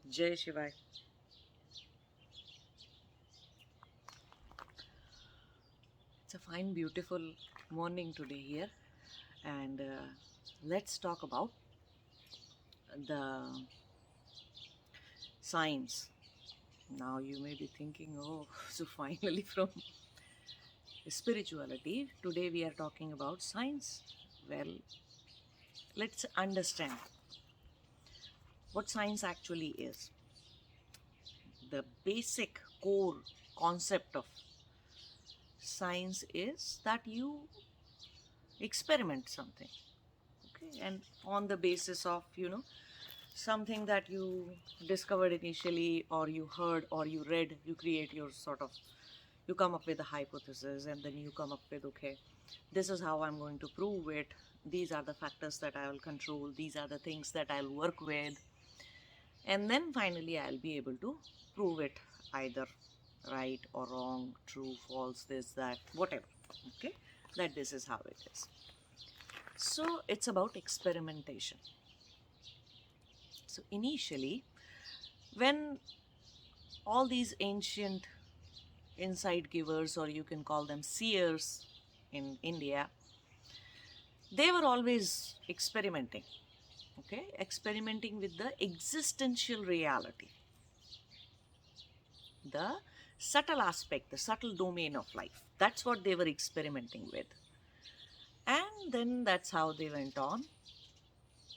Jai Shiva. It's a fine, beautiful morning today here, and let's talk about the science. Now you may be thinking, oh, so finally from spirituality, today we are talking about science. Well, let's understand what science actually is. The basic core concept of science is that you experiment something, okay, and on the basis of something that you discovered initially, or you heard, or you read, you create your you come up with a hypothesis, and then you come up with, okay, this is how I'm going to prove it, these are the factors that I will control, these are the things that I'll work with, and then finally I'll be able to prove it either right or wrong, true, false, this, that, whatever, okay, that this is how it is. So it's about experimentation. So initially, when all these ancient insight givers, or you can call them seers in India, they were always experimenting, okay, experimenting with the existential reality, the subtle aspect, the subtle domain of life. That's what they were experimenting with. And then that's how they went on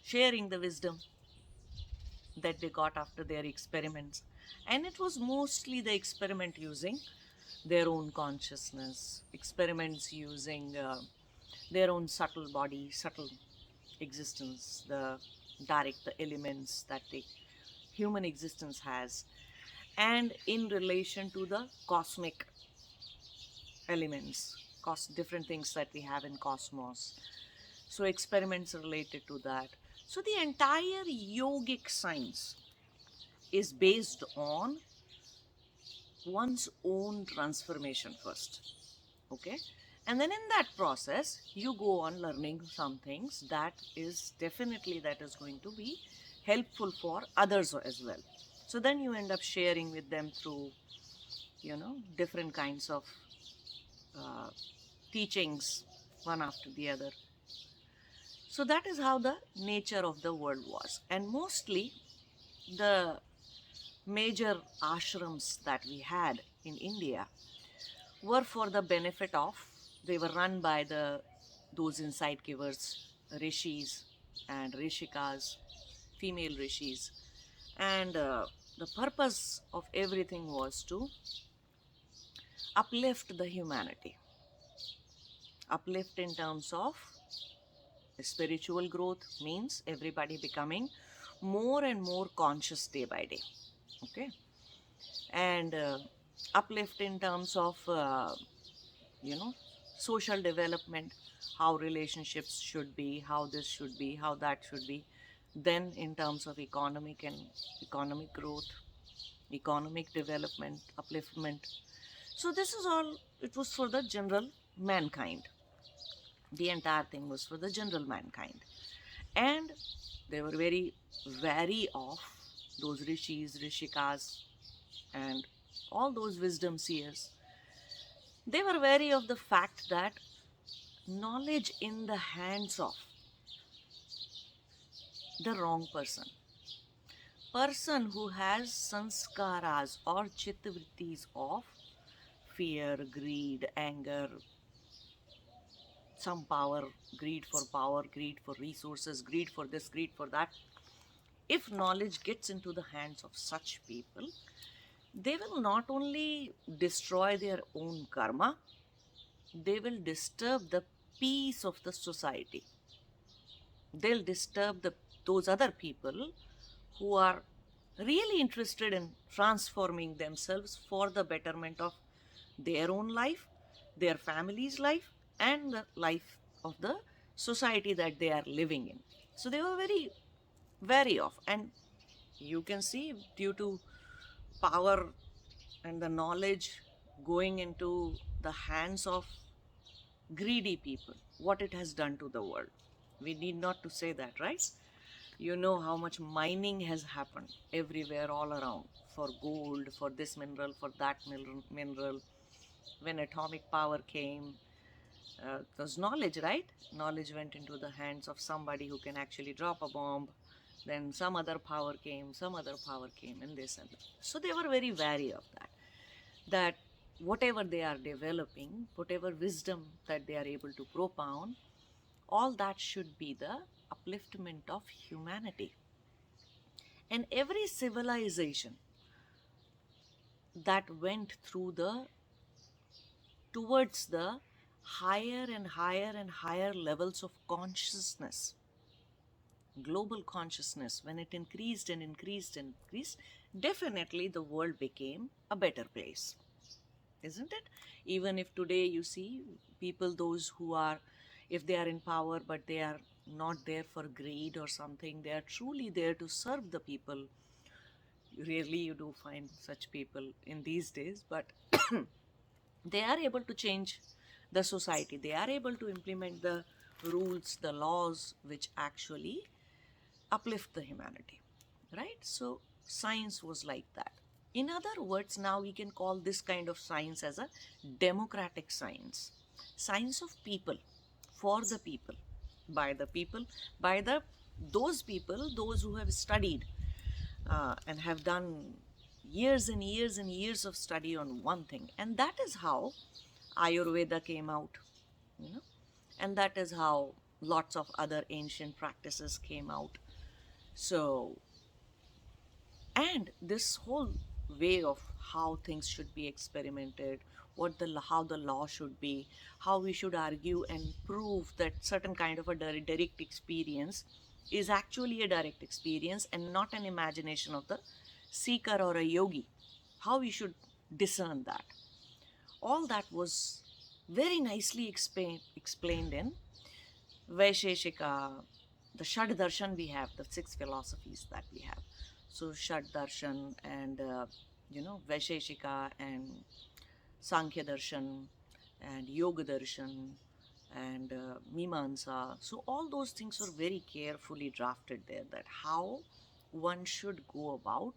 sharing the wisdom that they got after their experiments. And it was mostly the experiment using their own consciousness, experiments using their own subtle body, subtle existence, the direct, the elements that the human existence has, and in relation to the cosmic elements, different things that we have in cosmos. So experiments related to that. So the entire yogic science is based on one's own transformation first, okay, and then in that process you go on learning some things that is going to be helpful for others as well. So then you end up sharing with them through different kinds of teachings, one after the other. So that is how the nature of the world was. And mostly the major ashrams that we had in India were for the benefit of, they were run by those insight givers, rishis and rishikas, female rishis. And the purpose of everything was to uplift the humanity. Uplift in terms of spiritual growth means everybody becoming more and more conscious day by day, okay, and uplift in terms of social development, how relationships should be, how this should be, how that should be. Then in terms of economic growth, economic development, upliftment. So this is all, it was for the general mankind. The entire thing was for the general mankind. And they were very wary of those rishis, rishikas, and all those wisdom seers. They were wary of the fact that knowledge in the hands of the wrong person who has sanskaras or chittavrittis of fear, greed, anger, some power, greed for resources, greed for this, greed for that. If knowledge gets into the hands of such people, they will not only destroy their own karma, they will disturb the peace of the society. They'll disturb those other people who are really interested in transforming themselves for the betterment of their own life, their family's life, and the life of the society that they are living in. So they were very wary of. And you can see, due to power and the knowledge going into the hands of greedy people, what it has done to the world. We need not to say that, right? You know how much mining has happened everywhere, all around, for gold, for this mineral, for that mineral. When atomic power came, it was knowledge, right? Knowledge went into the hands of somebody who can actually drop a bomb. Then some other power came, some other power came, and this and that. So they were very wary of that. That whatever they are developing, whatever wisdom that they are able to propound, all that should be the upliftment of humanity. And every civilization that went through towards the higher and higher and higher levels of consciousness, global consciousness, when it increased and increased and increased, definitely the world became a better place, isn't it? Even if today you see people, those who are, if they are in power but they are not there for greed or something, they are truly there to serve the people. Rarely you do find such people in these days, but they are able to change the society. They are able to implement the rules, the laws, which actually uplift the humanity, right? So science was like that. In other words, now we can call this kind of science as a democratic science. Science of people, for the people, by the people, by the those people, those who have studied and have done years and years and years of study on one thing. And that is how Ayurveda came out, you know, and that is how lots of other ancient practices came out. So, and this whole way of how things should be experimented, how the law should be, how we should argue and prove that certain kind of a direct experience is actually a direct experience and not an imagination of the seeker or a yogi. How we should discern that. All that was very nicely explained in Vaisheshika, the Shad Darshan we have, the six philosophies that we have. So Shad Darshan and, Vaisheshika and Sankhya Darshan and Yoga Darshan and Mimamsa. So all those things were very carefully drafted there, that how one should go about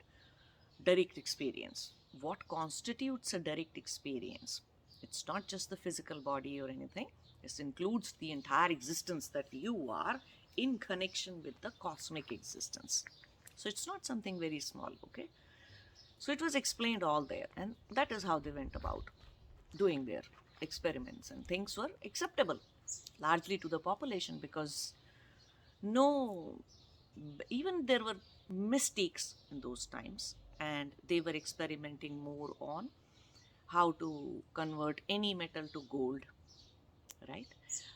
direct experience. What constitutes a direct experience? It's not just the physical body or anything. This includes the entire existence that you are in connection with the cosmic existence. So it's not something very small, okay? So it was explained all there, and that is how they went about doing their experiments, and things were acceptable largely to the population, because no, even there were mistakes in those times, and they were experimenting more on how to convert any metal to gold, right?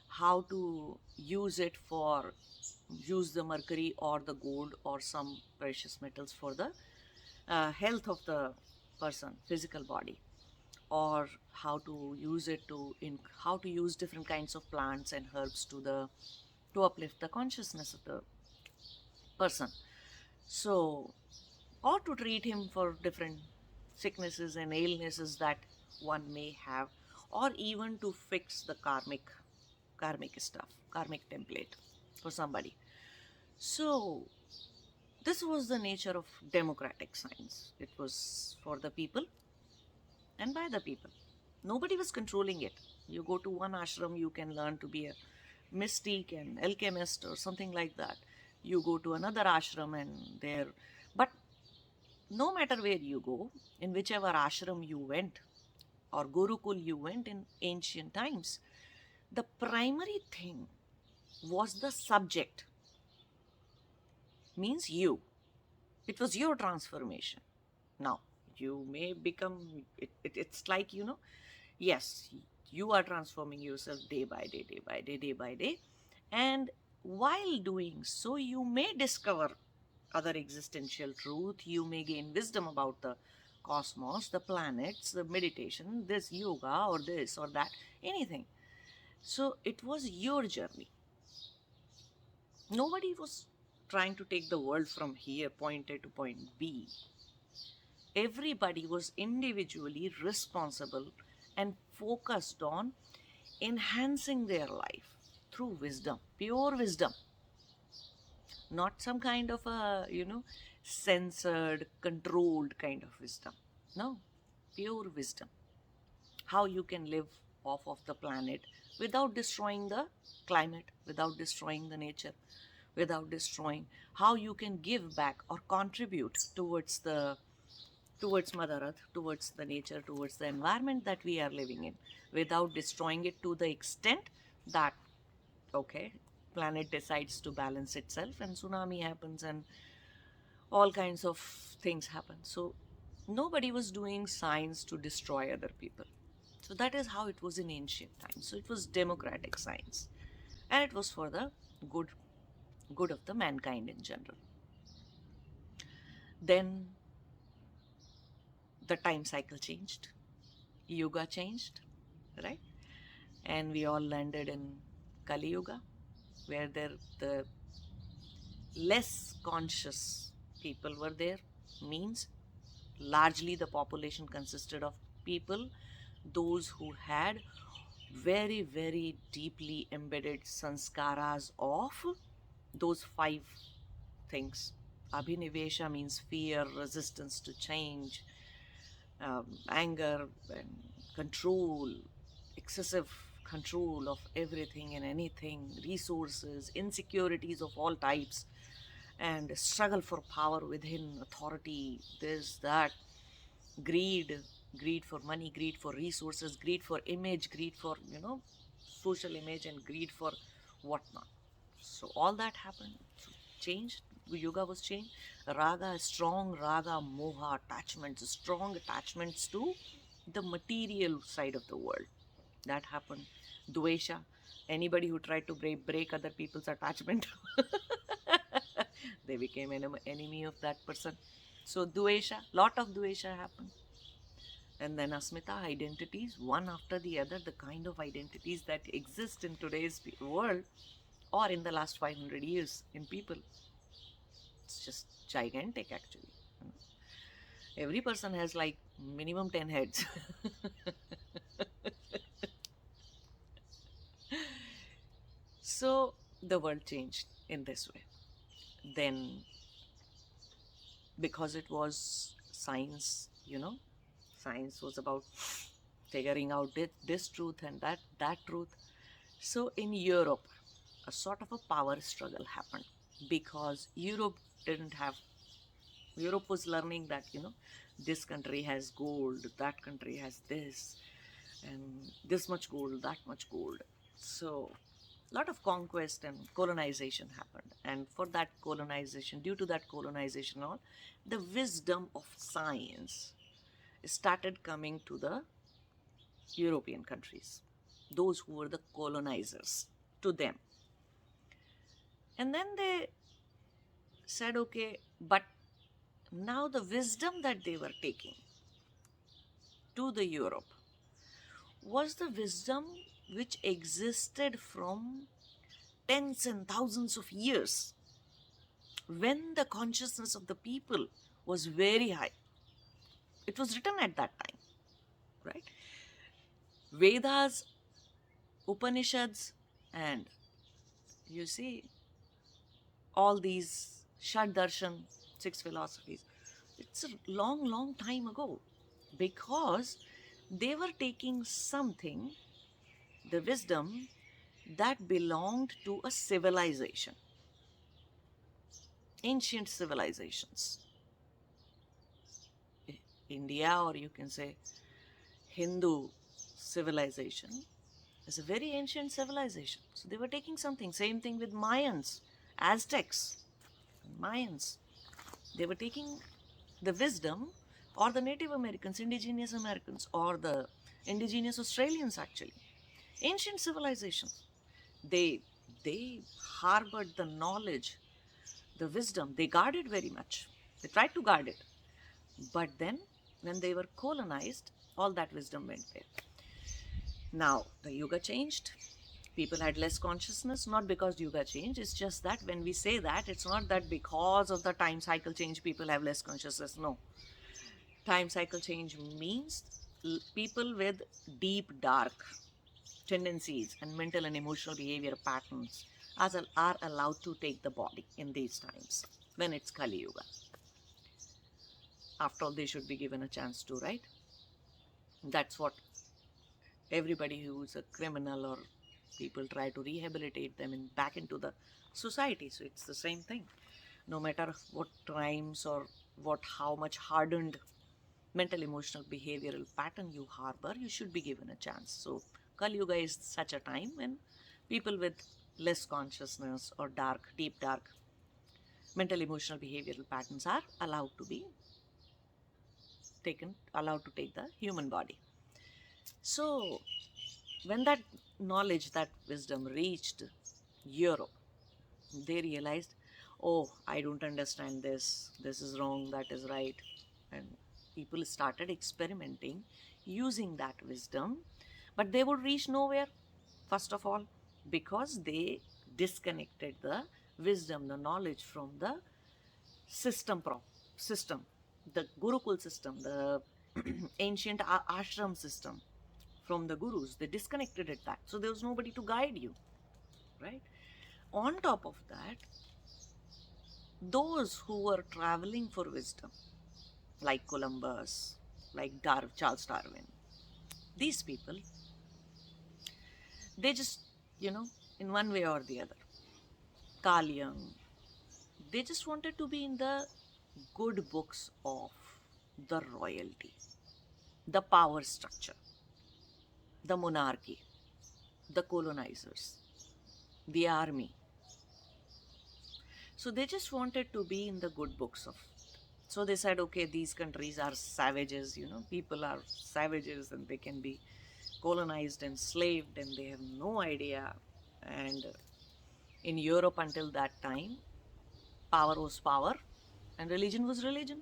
How to use the mercury or the gold or some precious metals for the health of the person, physical body, or how to use it how to use different kinds of plants and herbs to uplift the consciousness of the person. So, or to treat him for different sicknesses and illnesses that one may have, or even to fix the karmic stuff, karmic template for somebody. So this was the nature of democratic science. It was for the people and by the people. Nobody was controlling it. You go to one ashram, you can learn to be a mystic and alchemist or something like that. You go to another ashram and there, but no matter where you go, in whichever ashram you went or Gurukul you went in ancient times, the primary thing was the subject, means you. It was your transformation. Now, you may become, it's like, yes, you are transforming yourself day by day, day by day, day by day. And while doing so, you may discover other existential truth. You may gain wisdom about the cosmos, the planets, the meditation, this yoga or this or that, anything. So it was your journey. Nobody was trying to take the world from here, point A to point B. Everybody was individually responsible and focused on enhancing their life through wisdom, pure wisdom. Not some kind of a, censored, controlled kind of wisdom. No, pure wisdom. How you can live off of the planet without destroying the climate, without destroying the nature, without destroying, how you can give back or contribute towards Mother Earth, towards the nature, towards the environment that we are living in, without destroying it to the extent that, okay, planet decides to balance itself and tsunami happens and all kinds of things happen. So nobody was doing science to destroy other people. So that is how it was in ancient times. So it was democratic science, and it was for the good of the mankind in general. Then the time cycle changed, yoga changed, right? And we all landed in Kali Yuga, where the less conscious people were there. Means largely the population consisted of people, those who had very, very deeply embedded sanskaras of those 5 things. Abhinivesha means fear, resistance to change, anger, and control, excessive control of everything and anything, resources, insecurities of all types, and struggle for power within, authority, this, that, greed, greed for money, greed for resources, greed for image, greed for, social image, and greed for whatnot. So all that happened, changed. Yoga was changed. Raga, strong raga, moha, attachments, strong attachments to the material side of the world. That happened. Dvesha, anybody who tried to break other people's attachment, they became enemy of that person. So Dvesha, lot of Dvesha happened. And then Asmita, identities, one after the other, the kind of identities that exist in today's world or in the last 500 years in people. It's just gigantic, actually. Every person has like minimum 10 heads. So the world changed in this way. Then, because it was science, science was about figuring out this truth and that truth. So in Europe, a sort of a power struggle happened, because Europe was learning that, this country has gold, that country has this, and this much gold, that much gold. So a lot of conquest and colonization happened. And for that colonization, due to that colonization, all the wisdom of science started coming to the European countries, those who were the colonizers, to them. And then they said, okay, but now the wisdom that they were taking to the Europe was the wisdom which existed from tens and thousands of years, when the consciousness of the people was very high. It was written at that time, right? Vedas, Upanishads, and you see all these Shad Darshan, 6 philosophies. It's a long, long time ago, because they were taking something, the wisdom, that belonged to a civilization, ancient civilizations. India, or you can say Hindu civilization, is a very ancient civilization. So they were taking something. Same thing with Mayans, Aztecs, Mayans. They were taking the wisdom, or the Native Americans, indigenous Americans, or the indigenous Australians, actually. Ancient civilizations. They harbored the knowledge, the wisdom. They guarded very much. They tried to guard it. But then, when they were colonized, all that wisdom went there. Now, the yoga changed. People had less consciousness, not because yoga changed. It's just that when we say that, it's not that because of the time cycle change, people have less consciousness. No. Time cycle change means people with deep, dark tendencies and mental and emotional behavior patterns are allowed to take the body in these times when it's Kali Yuga. After all, they should be given a chance to, right? That's what everybody who's a criminal or people try to rehabilitate them back into the society. So it's the same thing. No matter what crimes or how much hardened mental, emotional, behavioral pattern you harbor, you should be given a chance. So Kali Yuga is such a time when people with less consciousness or deep dark mental, emotional, behavioral patterns are allowed to take the human body. So when that knowledge, that wisdom reached Europe, they realized, oh, I don't understand this is wrong, that is right. And people started experimenting using that wisdom, but they would reach nowhere, first of all, because they disconnected the wisdom, the knowledge from the system, the Gurukul system, the ancient ashram system from the gurus. They disconnected it back. So there was nobody to guide you, right? On top of that, those who were traveling for wisdom, like Columbus, like Charles Darwin, these people, they just, in one way or the other, Carl Jung, they just wanted to be in the good books of the royalty, the power structure, the monarchy, the colonizers, the army. So they just wanted to be in the good books of. So they said, okay, these countries are savages, people are savages and they can be colonized, enslaved, and they have no idea. And in Europe until that time, power was power and religion was religion.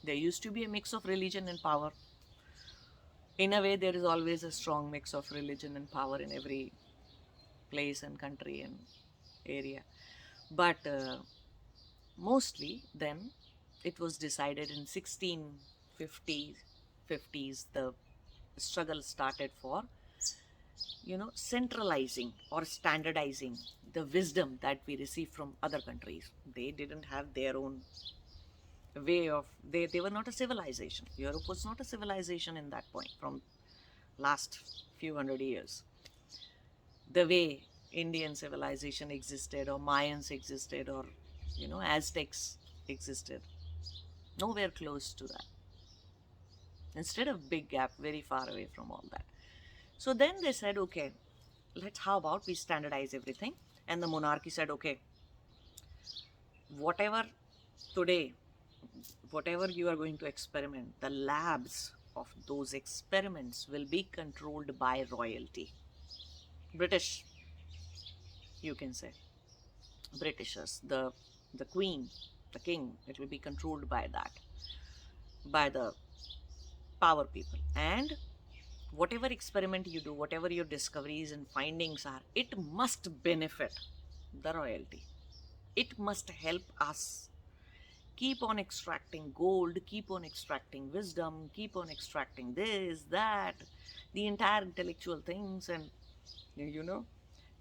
There used to be a mix of religion and power. In a way, there is always a strong mix of religion and power in every place and country and area. But mostly then it was decided in 1650s, the struggle started for, centralizing or standardizing the wisdom that we receive from other countries. They didn't have their own way of, they were not a civilization. Europe was not a civilization in that point from last few hundred years. The way Indian civilization existed, or Mayans existed, or Aztecs existed, nowhere close to that. Instead of big gap, very far away from all that. So then they said, okay, how about we standardize everything? And the monarchy said, okay, whatever today, whatever you are going to experiment, the labs of those experiments will be controlled by royalty. British, you can say. Britishers, the queen, the king, it will be controlled by that, by the power people. And whatever experiment you do, whatever your discoveries and findings are, it must benefit the royalty. It must help us keep on extracting gold, keep on extracting wisdom, keep on extracting this, that, the entire intellectual things, and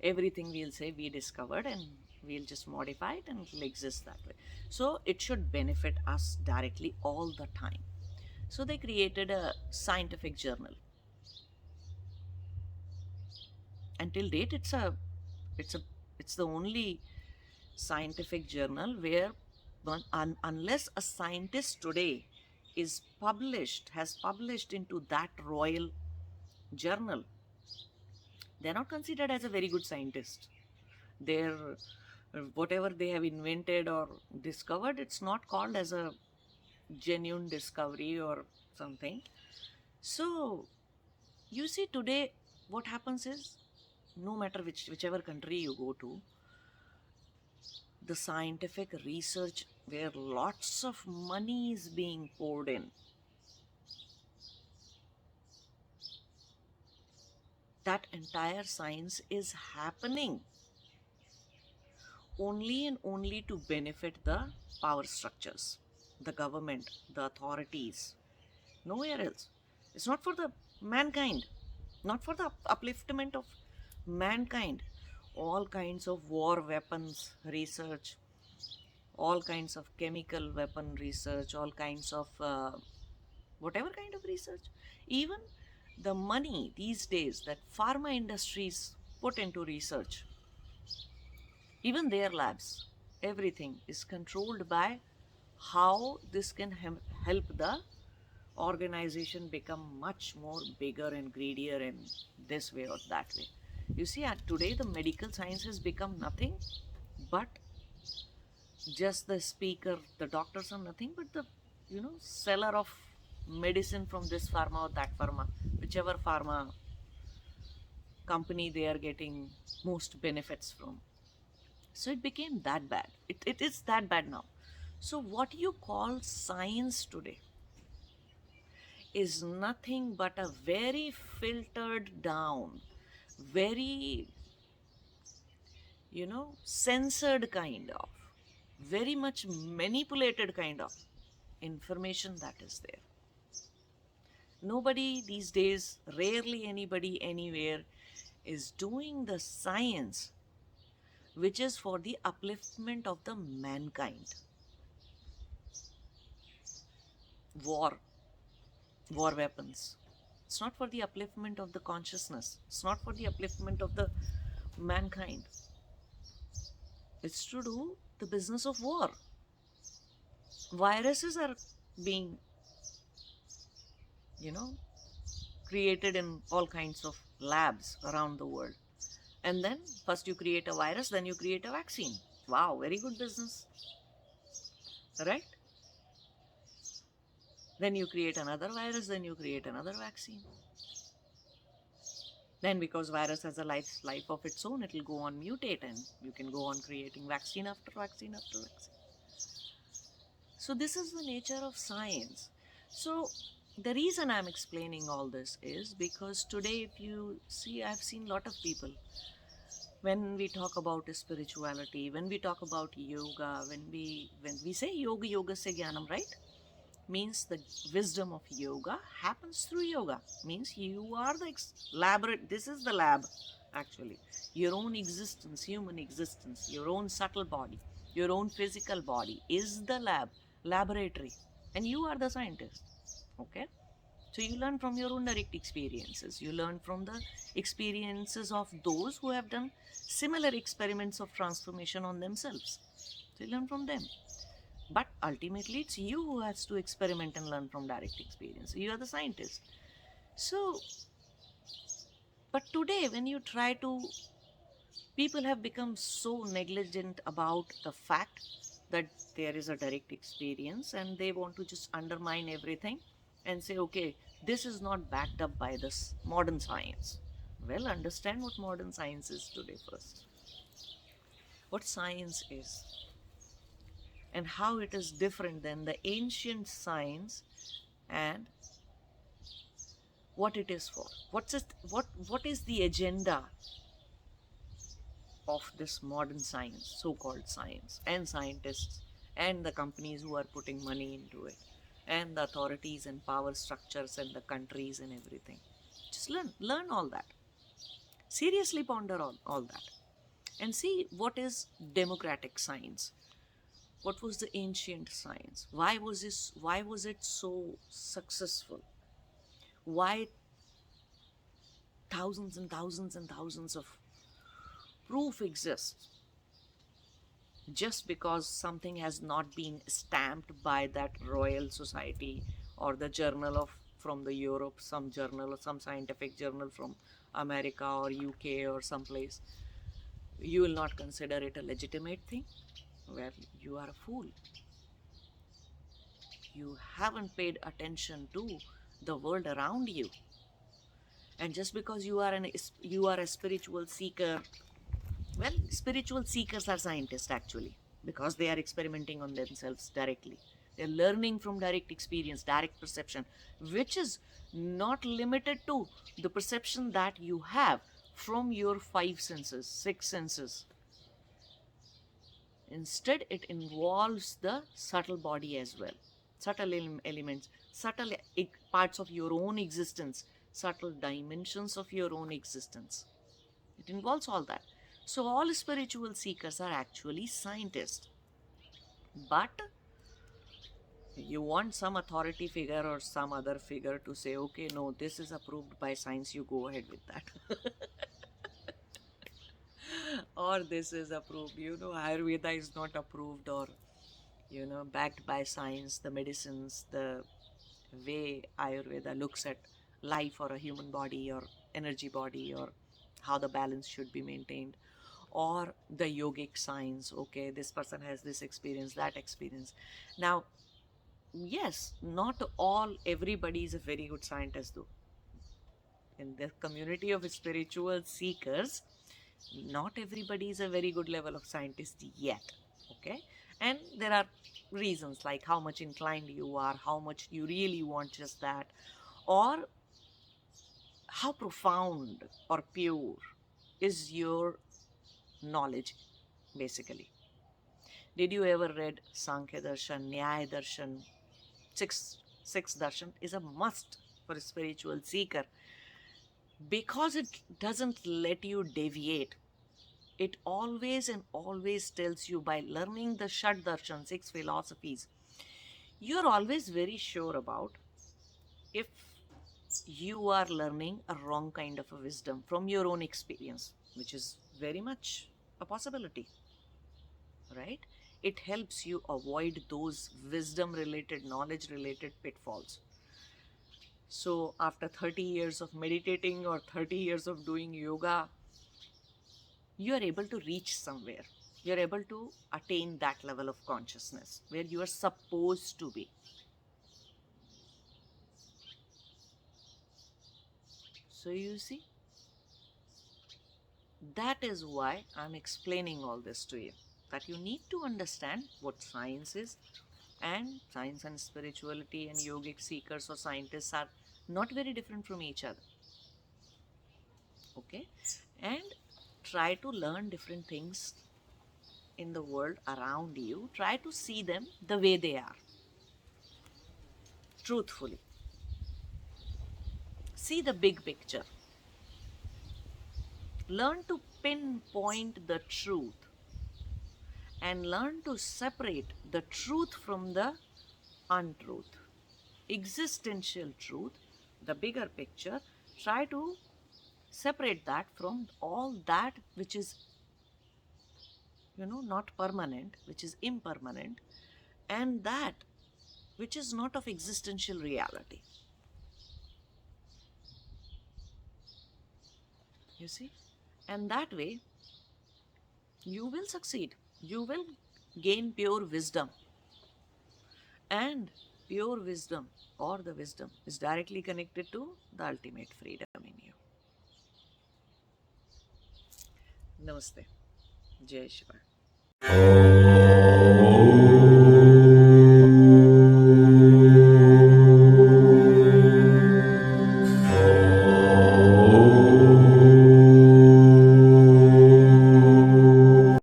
everything we'll say we discovered, and we'll just modify it and it'll exist that way. So it should benefit us directly all the time. So they created a scientific journal. Until date, it's the only scientific journal where unless a scientist today has published into that royal journal, they're not considered as a very good scientist. They're whatever they have invented or discovered, it's not called as a genuine discovery or something. So you see, today what happens is, no matter whichever country you go to, the scientific research where lots of money is being poured in, that entire science is happening only and only to benefit the power structures, the government, the authorities, nowhere else. It's not for the mankind, not for the upliftment of mankind. all kinds of war weapons research, all kinds of chemical weapon research, all kinds of whatever kind of research. Even the money these days that pharma industries put into research, even their labs, everything is controlled by how this can help the organization become much more bigger and greedier in this way or that way. You see, today the medical science has become nothing but just the speaker. The doctors are nothing but the seller of medicine from this pharma or that pharma, whichever pharma company they are getting most benefits from. So it became that bad. It is that bad now. So what you call science today is nothing but a very filtered down, very, censored kind of, very much manipulated kind of information that is there. Nobody these days, rarely anybody anywhere, is doing the science which is for the upliftment of the mankind. War weapons. It's not for the upliftment of the consciousness. It's not for the upliftment of the mankind. It's to do the business of war. Viruses are being, created in all kinds of labs around the world. And then first you create a virus, then you create a vaccine. Wow, very good business. Right? Then you create another virus, then you create another vaccine. Then because virus has a life of its own, it will go on mutate and you can go on creating vaccine after vaccine after vaccine. So this is the nature of science. So the reason I'm explaining all this is because today, if you see, I've seen a lot of people, when we talk about spirituality, when we talk about yoga, when we say yoga se jnanam, right? Means the wisdom of yoga happens through yoga. Means you are the laboratory. This is the lab, actually. Your own existence, human existence, your own subtle body, your own physical body is the laboratory. And you are the scientist. Okay? So you learn from your own direct experiences. You learn from the experiences of those who have done similar experiments of transformation on themselves. So you learn from them. But ultimately, it's you who has to experiment and learn from direct experience. You are the scientist. So, but today, when you try to, people have become so negligent about the fact that there is a direct experience and they want to just undermine everything and say, okay, this is not backed up by this modern science. Well, understand what modern science is today first. What science is and how it is different than the ancient science and what it is for. What is the agenda of this modern science, so-called science, and scientists and the companies who are putting money into it, and the authorities and power structures and the countries and everything. Just learn all that. Seriously ponder all that. And see what is democratic science. What was the ancient science? Why was it so successful? Why thousands and thousands and thousands of proof exists? Just because something has not been stamped by that Royal Society or the journal from the Europe, some journal or some scientific journal from America or UK or someplace, you will not consider it a legitimate thing? Well, you are a fool. You haven't paid attention to the world around you. And just because you are a spiritual seeker, well, spiritual seekers are scientists actually, because they are experimenting on themselves directly. They're learning from direct experience, direct perception, which is not limited to the perception that you have from your 5 senses, 6 senses. Instead, it involves the subtle body as well. Subtle elements, subtle parts of your own existence, subtle dimensions of your own existence. It involves all that. So all spiritual seekers are actually scientists. But you want some authority figure or some other figure to say, okay, no, this is approved by science, you go ahead with that. Or this is approved, Ayurveda is not approved, or, backed by science, the medicines, the way Ayurveda looks at life or a human body or energy body, or how the balance should be maintained, or the yogic science, okay, this person has this experience, that experience. Now, yes, not everybody is a very good scientist though. In the community of spiritual seekers, not everybody is a very good level of scientist yet, okay? And there are reasons like how much inclined you are, how much you really want just that, or how profound or pure is your knowledge, basically. Did you ever read Sankhya Darshan, Nyaya Darshan? Six darshan is a must for a spiritual seeker, because it doesn't let you deviate. It always and always tells you, by learning the Shat Darshan, six philosophies, you're always very sure about if you are learning a wrong kind of a wisdom from your own experience, which is very much a possibility, right? It helps you avoid those wisdom related, knowledge related pitfalls. So, after 30 years of meditating or 30 years of doing yoga, you are able to reach somewhere. You're able to attain that level of consciousness where you are supposed to be. So, you see, that is why I'm explaining all this to you. That you need to understand what science is, and science and spirituality and yogic seekers or scientists are not very different from each other. Okay? And try to learn different things in the world around you. Try to see them the way they are, truthfully. See the big picture. Learn to pinpoint the truth and learn to separate the truth from the untruth. Existential truth, the bigger picture, try to separate that from all that which is, not permanent, which is impermanent, and that which is not of existential reality. You see? And that way, you will succeed. You will gain pure wisdom. And pure wisdom, or the wisdom, is directly connected to the ultimate freedom in you. Namaste. Jai Shiva.